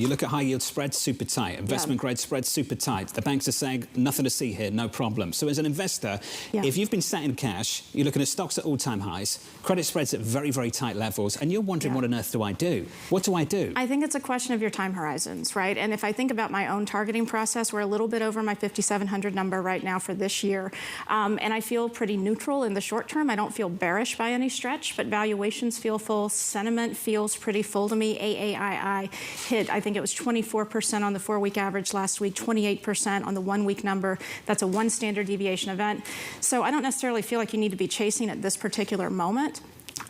You look at high yield spreads, super tight. Investment grade spreads, super tight. The banks are saying nothing to see here, no problem. So as an investor, if you've been sat in cash, you're looking at stocks at all-time highs, credit spreads at very, very tight levels, and you're wondering what on earth do I do? What do I do? I think it's a question of your time horizons, right? And if I think about my own targeting process, we're a little bit over my 5,700 number right now for this year. And I feel pretty neutral in the short term. I don't feel bearish by any stretch, but valuations feel full. Sentiment feels pretty full to me. AAII hit, I think it was 24% on the 4-week average last week, 28% on the 1-week number. That's a 1 standard deviation event. So I don't necessarily feel like you need to be chasing at this particular moment.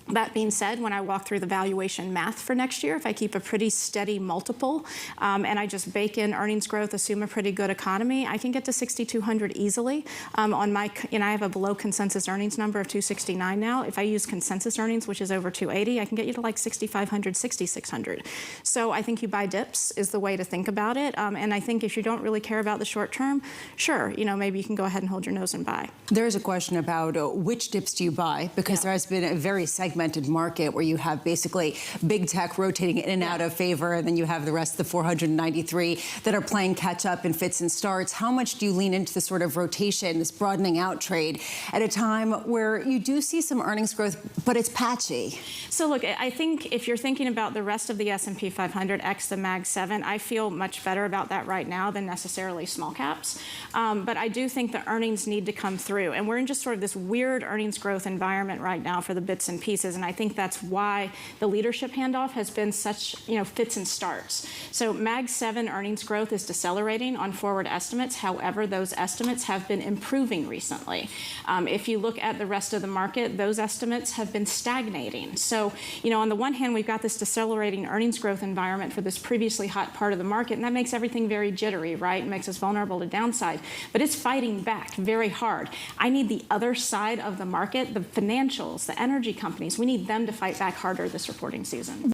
That being said, when I walk through the valuation math for next year, if I keep a pretty steady multiple and I just bake in earnings growth, assume a pretty good economy, I can get to 6,200 easily. On my, I have a below consensus earnings number of 269 now. If I use consensus earnings, which is over 280, I can get you to like 6,500, 6,600. So I think you buy dips is the way to think about it. And I think if you don't really care about the short term, sure, maybe you can go ahead and hold your nose and buy. There is a question about which dips do you buy, because there has been a very segmented market where you have basically big tech rotating in and out of favor, and then you have the rest of the 493 that are playing catch up in fits and starts. How much do you lean into this sort of rotation, this broadening out trade at a time where you do see some earnings growth, but it's patchy? So look, I think if you're thinking about the rest of the S&P 500 x the Mag 7, I feel much better about that right now than necessarily small caps. But I do think the earnings need to come through, and we're in just sort of this weird earnings growth environment right now for the bits and pieces. And I think that's why the leadership handoff has been such, fits and starts. So Mag 7 earnings growth is decelerating on forward estimates. However, those estimates have been improving recently. If you look at the rest of the market, those estimates have been stagnating. So, on the one hand, we've got this decelerating earnings growth environment for this previously hot part of the market, and that makes everything very jittery, right? It makes us vulnerable to downside. But it's fighting back very hard. I need the other side of the market, the financials, the energy companies. We need them to fight back harder this reporting season.